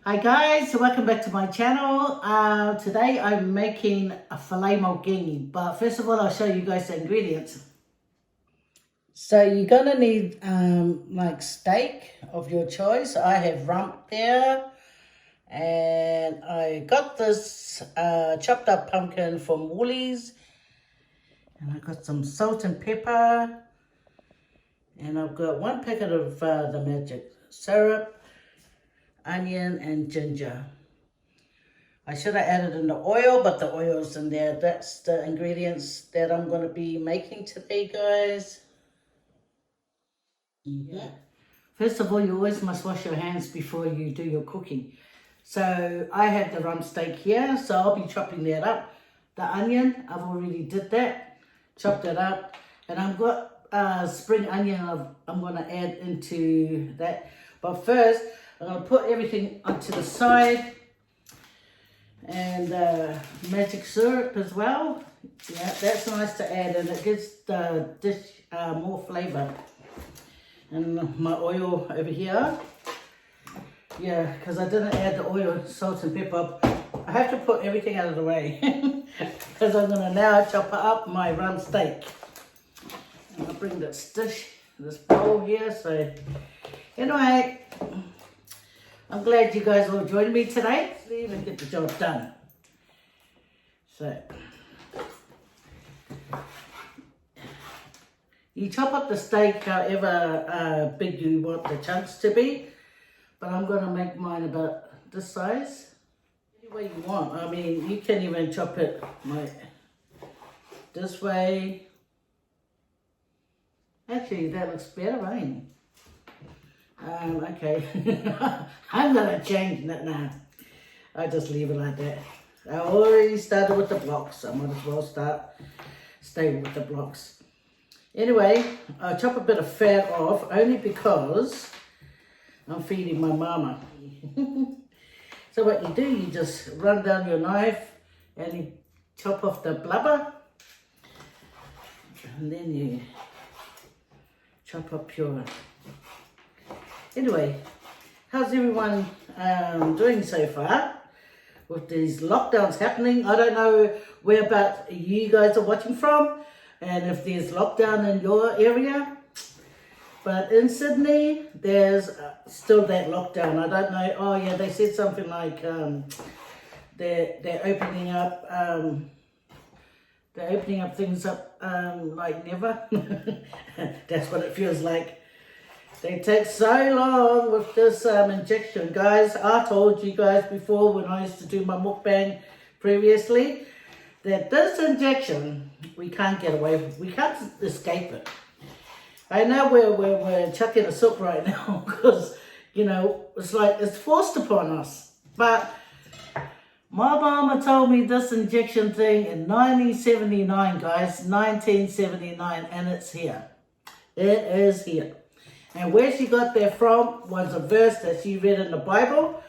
Hi guys, welcome back to my channel. Today I'm making a Falai Maukegi, but first of all I'll show you guys the ingredients. So you're gonna need like steak of your choice. I have rump there, and I got this chopped up pumpkin from Woolies, and I got some salt and pepper, and I've got one packet of the magic syrup, onion and ginger. I should have added in the oil, but the oil's in there. That's the ingredients that I'm going to be making today, guys. Yeah. First of all, you always must wash your hands before you do your cooking. So I have the rump steak here, so I'll be chopping that up. The onion, I've already did that, chopped it up, and I've got spring onion I'm going to add into that. But first, I'm going to put everything onto the side, and magic syrup as well. Yeah, that's nice to add, and it gives the dish more flavor. And my oil over here. Yeah, because I didn't add the oil, salt and pepper. I have to put everything out of the way because I'm going to now chop up my rump steak. And I'll bring this dish, this bowl here. So anyway, I'm glad you guys all joined me today. Let's leave and get the job done. So, you chop up the steak however big you want the chunks to be. But I'm going to make mine about this size. Any way you want. I mean, you can even chop it like this way. Actually, that looks better, ain't it? Okay, I'm going to change that now. I just leave it like that. I already started with the blocks, so I might as well stay with the blocks. Anyway, I'll chop a bit of fat off only because I'm feeding my mama. So what you do, you just run down your knife and you chop off the blubber, and then you chop up your... Anyway, how's everyone doing so far with these lockdowns happening? I don't know whereabouts you guys are watching from and if there's lockdown in your area, but in Sydney there's still that lockdown. I don't know. Oh yeah, they said something like they're opening up things up like never. That's what it feels like. They take so long with this injection. Guys, I told you guys before when I used to do my mukbang previously that this injection, we can't get away with. We can't escape it. I know we're chucking a soup right now because, you know, it's like it's forced upon us. But my mama told me this injection thing in 1979, guys, 1979, and it's here. It is here. And where she got that from was a verse that she read in the Bible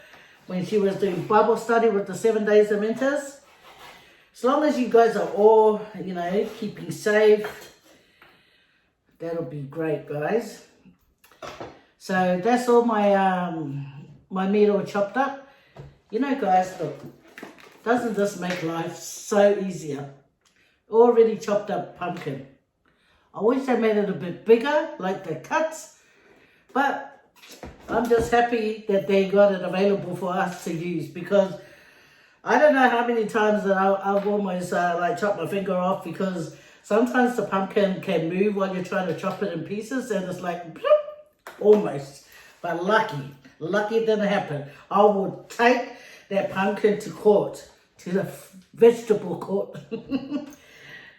when she was doing Bible study with the 7 Days of Adventists. As long as you guys are all, you know, keeping safe, that'll be great, guys. So that's all my my meat all chopped up. You know, guys, look, doesn't this make life so easier? Already chopped up pumpkin. I wish they made it a bit bigger, like the cuts. But I'm just happy that they got it available for us to use, because I don't know how many times that I've almost like chopped my finger off, because sometimes the pumpkin can move while you're trying to chop it in pieces, and it's like bloop, almost. But lucky it didn't happen. I would take that pumpkin to court, to the vegetable court.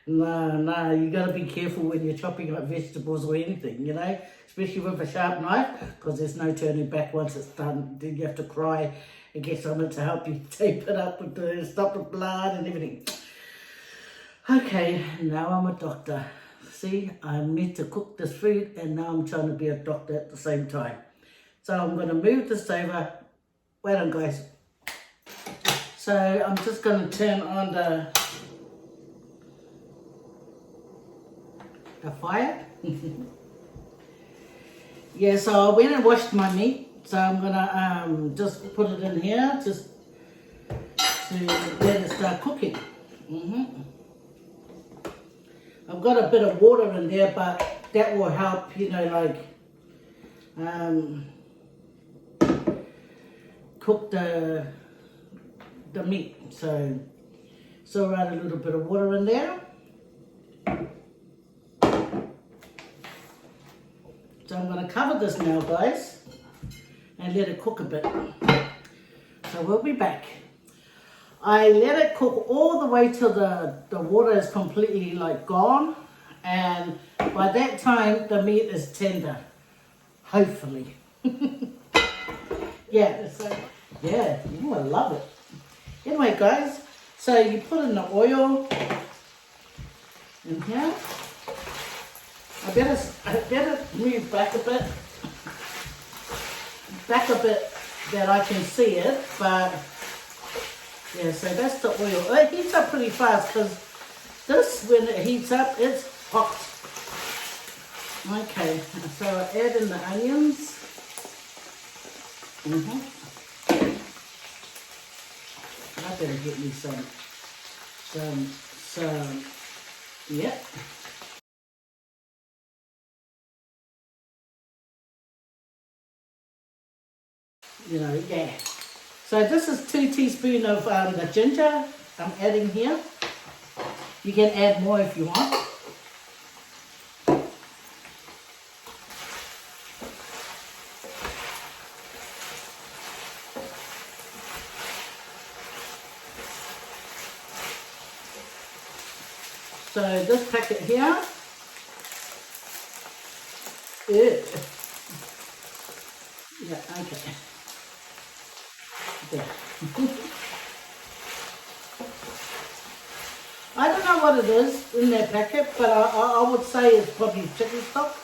No, you got to be careful when you're chopping up vegetables or anything, you know, especially with a sharp knife, because there's no turning back once it's done. Then you have to cry and get someone to help you tape it up with the stop the blood and everything. Okay, now I'm a doctor. See, I'm meant to cook this food, and now I'm trying to be a doctor at the same time. So I'm going to move this over. Wait on, guys. So I'm just going to turn on the fire. Yeah, so I went and washed my meat. So I'm gonna just put it in here just to let it start cooking. I've got a bit of water in there, but that will help, you know, like cook the meat. So I'll add a little bit of water in there. So I'm going to cover this now, guys, and let it cook a bit. So we'll be back. I let it cook all the way till the water is completely like gone, and by that time the meat is tender, hopefully. Yeah, so yeah, I love it. Anyway, guys, so you put in the oil in here. I better move back a bit that I can see it, but yeah, so that's the oil. It heats up pretty fast because this, when it heats up, it's hot. Okay, so I add in the onions. I better get me some, yeah. You know, yeah. So this is 2 teaspoons of the ginger I'm adding here. You can add more if you want. So this packet here, yeah, okay. There. I don't know what it is in that packet, but I would say it's probably chicken stock.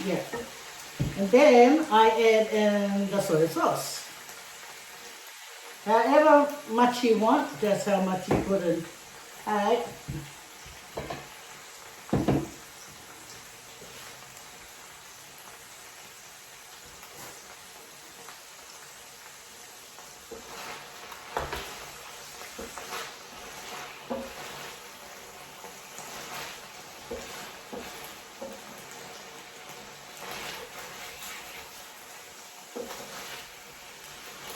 Yeah. And then I add in the soy sauce. However much you want, that's how much you put in. Alright.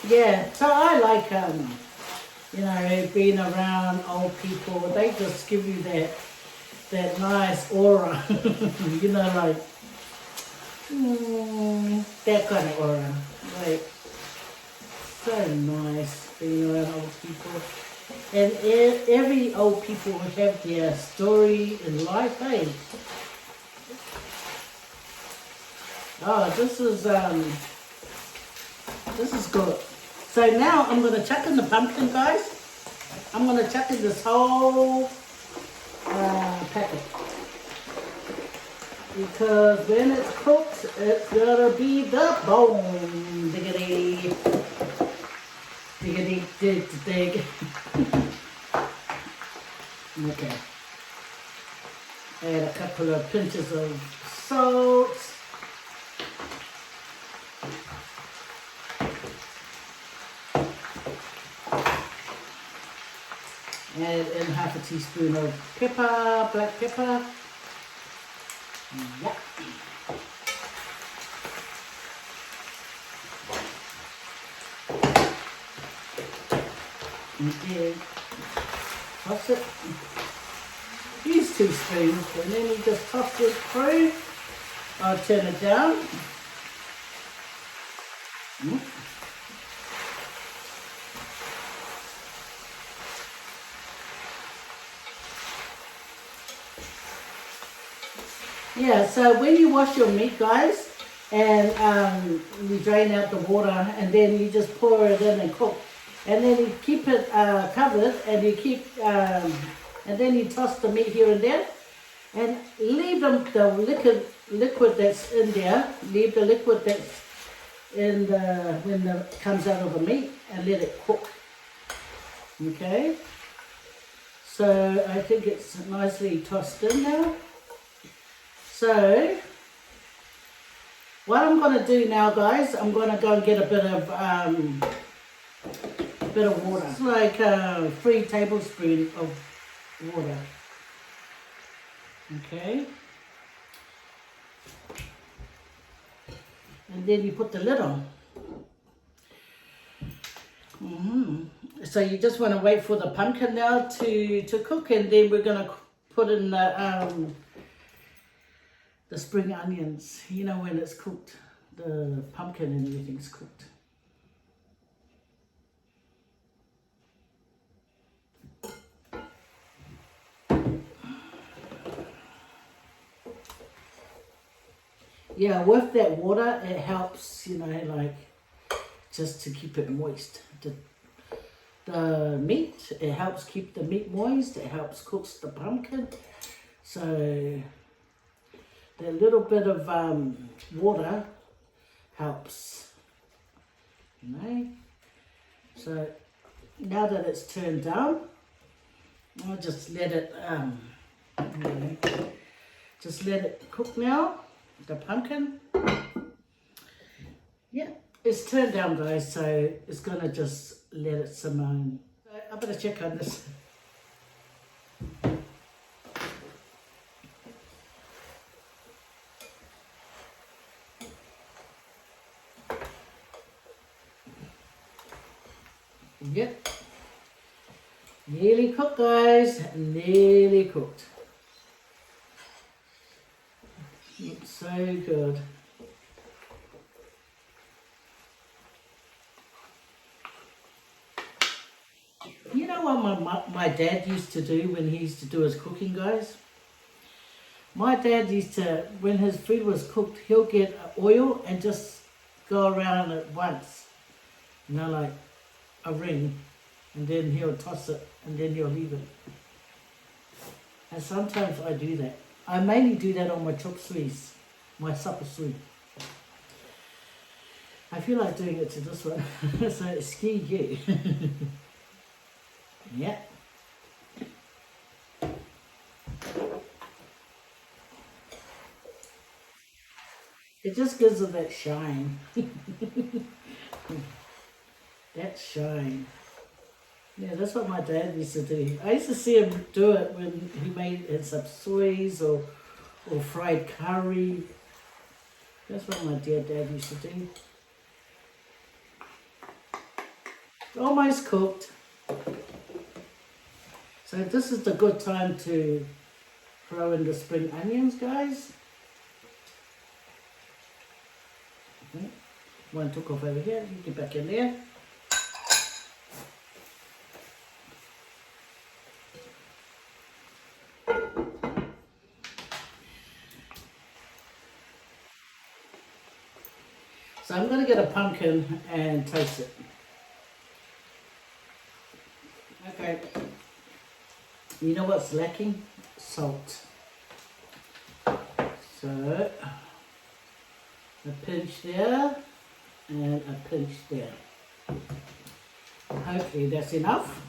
Yeah, so I like, you know, being around old people. They just give you that nice aura, you know, like, that kind of aura. Like, so nice being around old people. And every old people have their story in life, hey? Oh, this is good. So now I'm going to chuck in the pumpkin, guys. I'm going to chuck in this whole packet. Because when it's cooked, it's going to be the bone. Diggity. Diggity, dig, dig. Okay. Add a couple of pinches of salt. Add in half a teaspoon of pepper, black pepper. Yep. And toss it. Use 2 spoons, and then you just toss it through. I'll turn it down. Yeah, so when you wash your meat, guys, and you drain out the water, and then you just pour it in and cook, and then you keep it covered, and you keep, and then you toss the meat here and there, and leave the liquid that's in there. Leave the liquid that's in when it comes out of the meat, and let it cook. Okay. So I think it's nicely tossed in now. So what I'm going to do now, guys, I'm going to go and get a bit of water. It's like 3 tablespoons of water. Okay. And then you put the lid on. So you just want to wait for the pumpkin now to cook, and then we're going to put in the spring onions. You know, when it's cooked, the pumpkin and everything's cooked. Yeah, with that water, it helps, you know, like, just to keep it moist. The meat, it helps keep the meat moist. It helps cooks the pumpkin. So that little bit of water helps, you know. So now that it's turned down, I'll just let it, just let it cook now. The pumpkin, yeah, it's turned down, guys, so it's gonna just let it simmer. So I'm gonna check on this. Yep, nearly cooked, guys, nearly cooked. Looks so good. You know what my dad used to do when he used to do his cooking, guys? My dad used to, when his food was cooked, he'll get oil and just go around it once, you know, like a ring, and then he'll toss it, and then he'll leave it. And sometimes I do that. I mainly do that on my chop sueys, my supper suey. I feel like doing it to this one, so excuse you. Yeah. It just gives it that shine. That shine. Yeah, that's what my dad used to do. I used to see him do it when he made his sapsuis or fried curry. That's what my dear dad used to do. Almost cooked. So this is the good time to throw in the spring onions, guys. Okay. One took off over here, you get back in there. So I'm going to get a pumpkin and toast it. Okay. You know what's lacking? Salt. So a pinch there and a pinch there. Hopefully that's enough.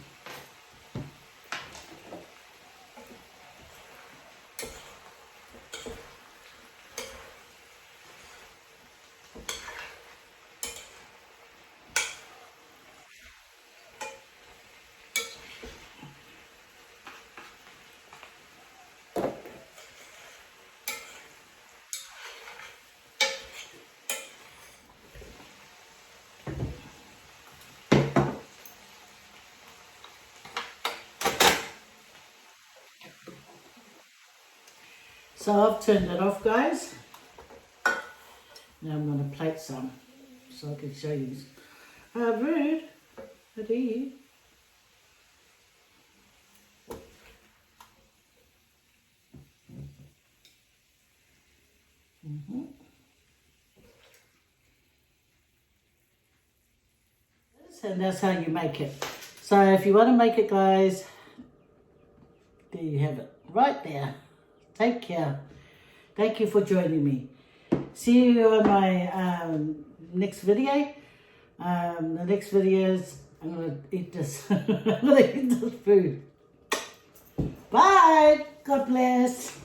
So I've turned it off, guys. Now I'm going to plate some so I can show you. Rude. How do you? And that's how you make it. So if you want to make it, guys, there you have it. Right there. Take care. Thank you for joining me. See you on my next video. The next video is I'm going to eat this. I'm going to eat this food. Bye. God bless.